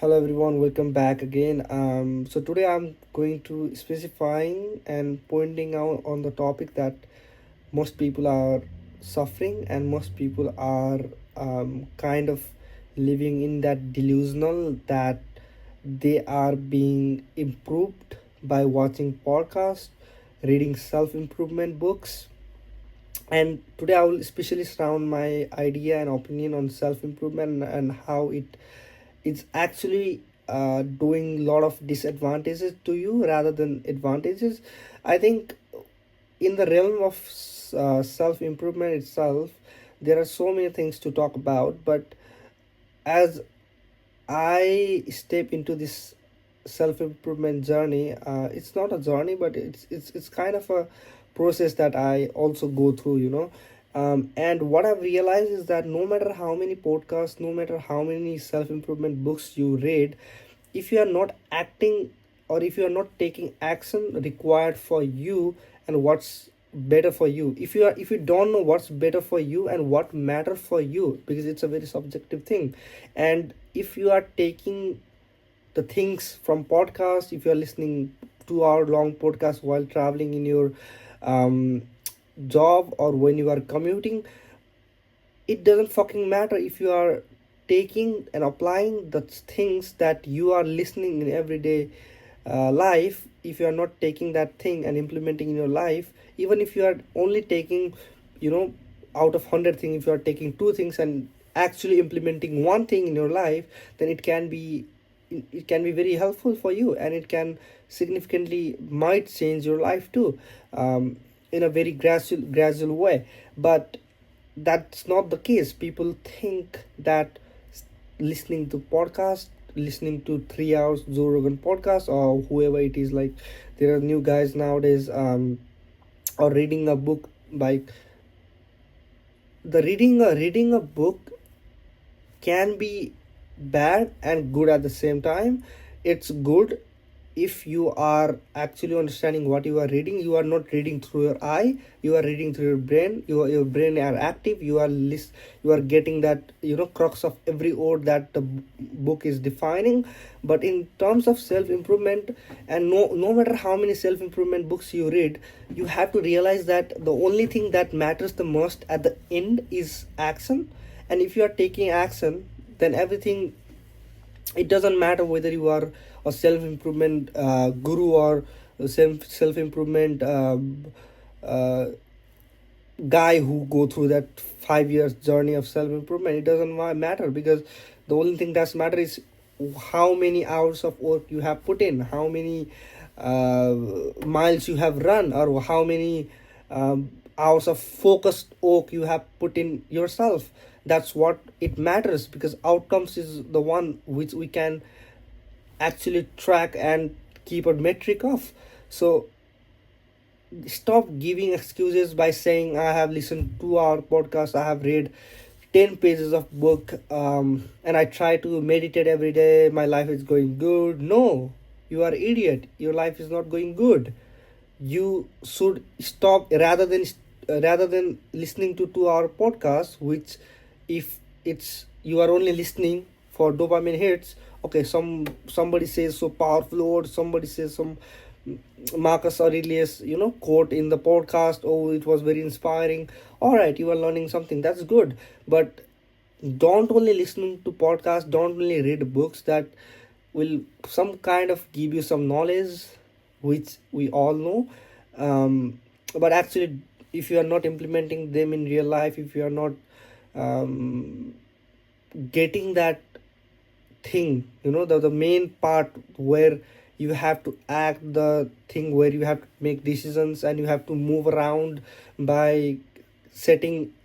Hello everyone, welcome back again. So today I'm going to specifying and pointing out on the topic that most people are suffering and most people are kind of living in that delusional that they are being improved by watching podcasts, reading self-improvement books, and today I will especially surround my idea and opinion on self-improvement and how it's actually doing a lot of disadvantages to you rather than advantages. I think in the realm of self-improvement itself, there are so many things to talk about, but as I step into this self-improvement journey, it's not a journey, but it's kind of a process that I also go through, and what I've realized is that no matter how many podcasts, no matter how many self-improvement books you read, if you are not acting or if you are not taking action required for you and what's better for you, if you don't know what's better for you and what matters for you, because it's a very subjective thing, and if you are taking the things from podcast, if you are listening 2 hour long podcast while traveling in your um, job or when you are commuting, it doesn't fucking matter if you are taking and applying the things that you are listening in everyday life. If you are not taking that thing and implementing in your life, even if you are only taking, you know out of 100 things, if you are taking two things and actually implementing one thing in your life, then it can be very helpful for you, and it can significantly might change your life too, in a very gradual way. But that's not the case. People think that listening to podcast, listening to 3 hours Joe Rogan podcast or whoever it is, like there are new guys nowadays, or reading a book, like the reading a book can be bad and good at the same time. It's good if you are actually understanding what you are reading. You are not reading through your eye, you are reading through your brain. Your brain are active, you are getting that, crux of every word that the book is defining. But in terms of self improvement, and no matter how many self improvement books you read, you have to realize that the only thing that matters the most at the end is action. And if you are taking action, then everything, it doesn't matter whether you are a self improvement guru or a self improvement uh, guy who go through that 5 years journey of self improvement. It doesn't matter, because the only thing that matters is how many hours of work you have put in, how many miles you have run, or how many hours of focused work you have put in yourself. That's what it matters, because outcomes is the one which we can actually track and keep a metric of. So stop giving excuses by saying I have listened 2 hour podcast, I have read 10 pages of book, and I try to meditate every day, my life is going good. No, you are idiot, your life is not going good. You should stop, rather than listening to 2 hour podcast, which, if it's you are only listening for dopamine hits. Okay, somebody says so powerful words, somebody says some Marcus Aurelius, quote in the podcast. Oh, it was very inspiring. All right, you are learning something. That's good, but don't only listen to podcasts. Don't only read books that will some kind of give you some knowledge, which we all know. But actually, if you are not implementing them in real life, if you are not um, getting that thing, the main part where you have to act, the thing where you have to make decisions and you have to move around by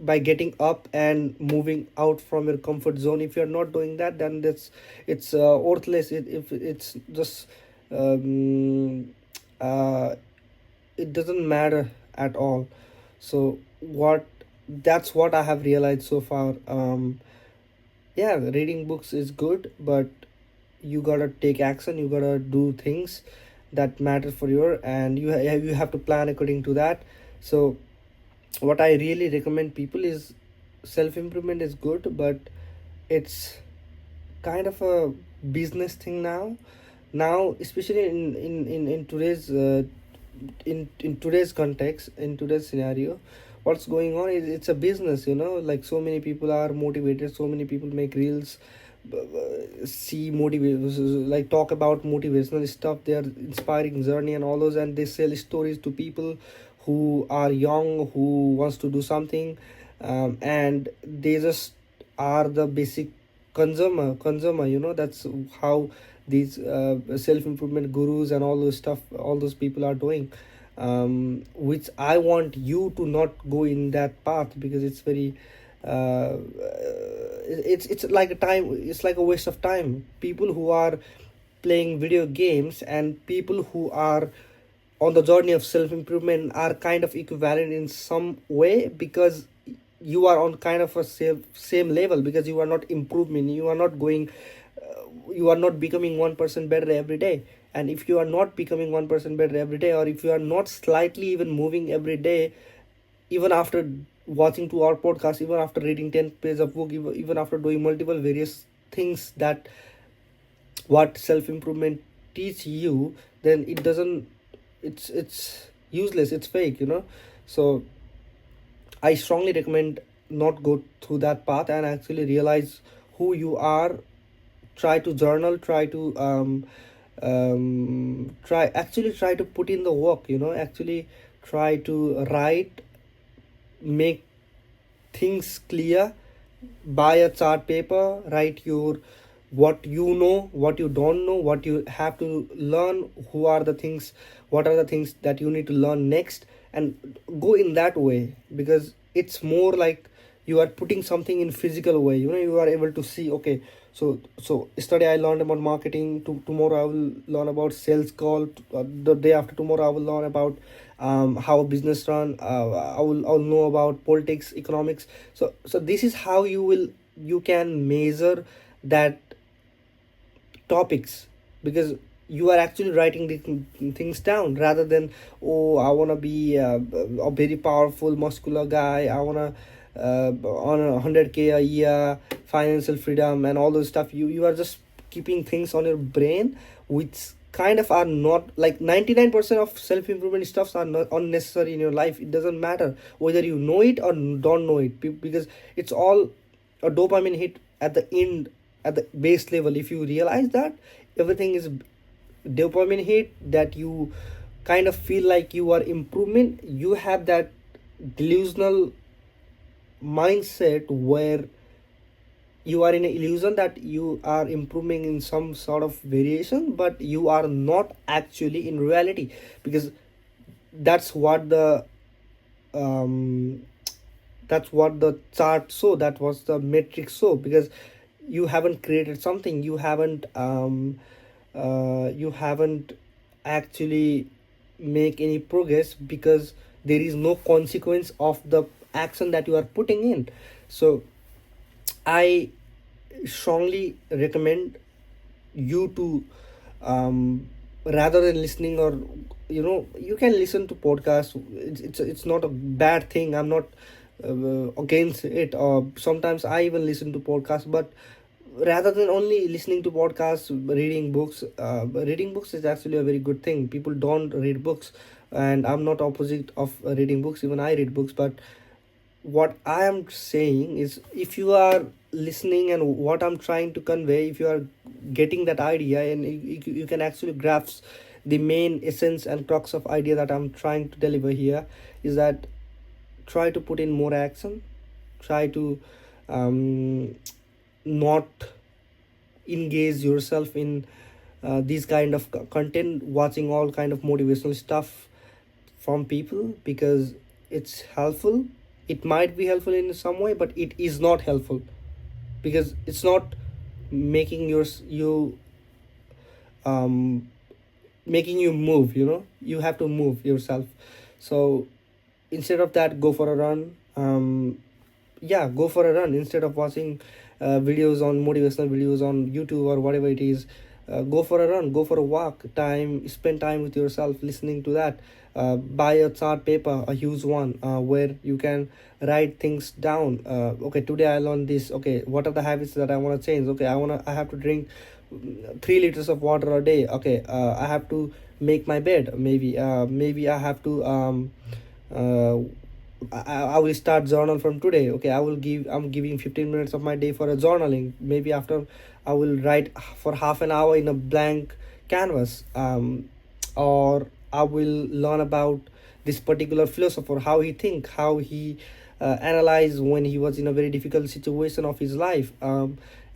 by getting up and moving out from your comfort zone. If you're not doing that, then it's worthless. If it's just um, uh, it doesn't matter at all. So what that's what I have realized so far. Yeah, reading books is good, but you gotta take action, you gotta do things that matter for you, and you have to plan according to that. So what I really recommend people is, self improvement is good, but it's kind of a business thing now, especially in today's in today's context, in today's scenario. What's going on is it's a business, like so many people are motivated, so many people make reels, see motivate, like talk about motivational stuff, they are inspiring journey and all those, and they sell stories to people who are young, who wants to do something, and they just are the basic consumer, that's how these self-improvement gurus and all those stuff, all those people are doing, which I want you to not go in that path, because it's very it's like a time, it's like a waste of time. People who are playing video games and people who are on the journey of self-improvement are kind of equivalent in some way, because you are on kind of a same level, because you are not improving, you are not going, you are not becoming 1% better every day. And if you are not becoming 1% better every day, or if you are not slightly even moving every day, even after watching to our podcast, even after reading 10 pages of book, even after doing multiple various things that what self-improvement teach you, then it doesn't, it's useless, it's fake. So I strongly recommend not go through that path and actually realize who you are. Try to journal, try to try to put in the work, actually try to write, make things clear. Buy a chart paper, write your what you know, what you don't know, what you have to learn, who are the things, what are the things that you need to learn next, and go in that way, because it's more like you are putting something in physical way, you are able to see, okay, so yesterday I learned about marketing, tomorrow I will learn about sales call, the day after tomorrow I will learn about how a business run, I'll know about politics, economics. So this is how you can measure that topics, because you are actually writing the things down, rather than, oh, I want to be a very powerful muscular guy, I want to on 100K a year, financial freedom and all those stuff. You are just keeping things on your brain which kind of are not, like 99% of self-improvement stuffs are not unnecessary in your life. It doesn't matter whether you know it or don't know it, because it's all a dopamine hit at the end, at the base level. If you realize that everything is dopamine hit, that you kind of feel like you are improvement, you have that delusional mindset where you are in an illusion that you are improving in some sort of variation, but you are not actually in reality, because that's what the um that's what the chart show, that was the metric show, because you haven't created something, you haven't actually make any progress, because there is no consequence of the action that you are putting in. So I strongly recommend you to rather than listening, or you can listen to podcasts, it's not a bad thing, I'm not against it, or sometimes I even listen to podcasts, but rather than only listening to podcasts, reading books is actually a very good thing. People don't read books, and I'm not opposite of reading books, even I read books, but what I am saying is, if you are listening and what I'm trying to convey, if you are getting that idea, and you can actually grasp the main essence and crux of idea that I'm trying to deliver here, is that try to put in more action, try to not engage yourself in these kind of content, watching all kind of motivational stuff from people, because it's helpful, it might be helpful in some way, but it is not helpful, because it's not making you um making you move, you have to move yourself. So instead of that, go for a run. Yeah, go for a run instead of watching videos on motivational videos on YouTube or whatever it is. Go for a run, go for a walk, spend time with yourself listening to that. Buy a chart paper, a huge one, where you can write things down. Okay, today I learned this. Okay, what are the habits that I want to change? Okay, I have to drink 3 liters of water a day. Okay, I have to make my bed. Maybe I have to uh, I will start journal from today. Okay, I'm giving 15 minutes of my day for a journaling. Maybe after I will write for half an hour in a blank canvas. Or I will learn about this particular philosopher, how he think, how he analyze when he was in a very difficult situation of his life.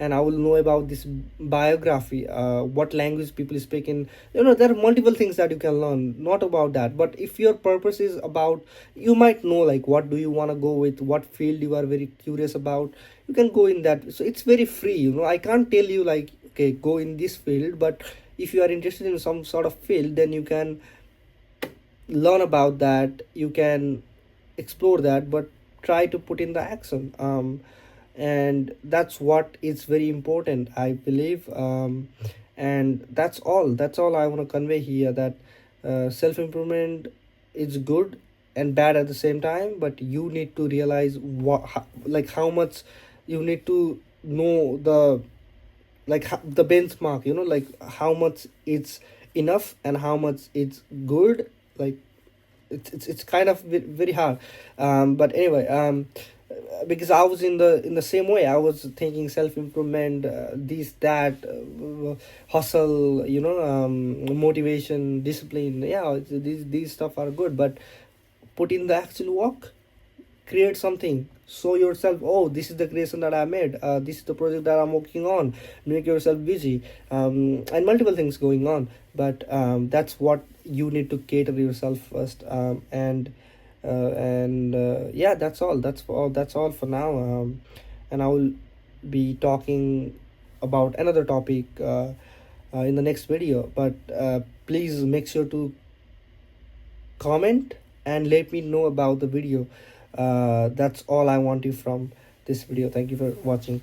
And I will know about this biography, what language people speak in. There are multiple things that you can learn, not about that. But if your purpose is about, you might know like what do you want to go with, what field you are very curious about, you can go in that. So it's very free. I can't tell you like, okay, go in this field, but if you are interested in some sort of field, then you can learn about that, you can explore that, but try to put in the action. And that's what is very important, I believe. And that's all I want to convey here, that self improvement is good and bad at the same time, but you need to realize like how much you need to know the, like the benchmark, like how much it's enough and how much it's good. Like it's kind of very hard. But anyway, because I was in the same way. I was thinking self improvement, this that, hustle, motivation, discipline. Yeah, these stuff are good, but put in the actual work, create something, show yourself, oh, this is the creation that I made, this is the project that I'm working on, make yourself busy, and multiple things going on. But that's what you need to cater yourself first. Yeah, that's all for now. And I will be talking about another topic in the next video. But please make sure to comment and let me know about the video. That's all I want you from this video. Thank you for watching.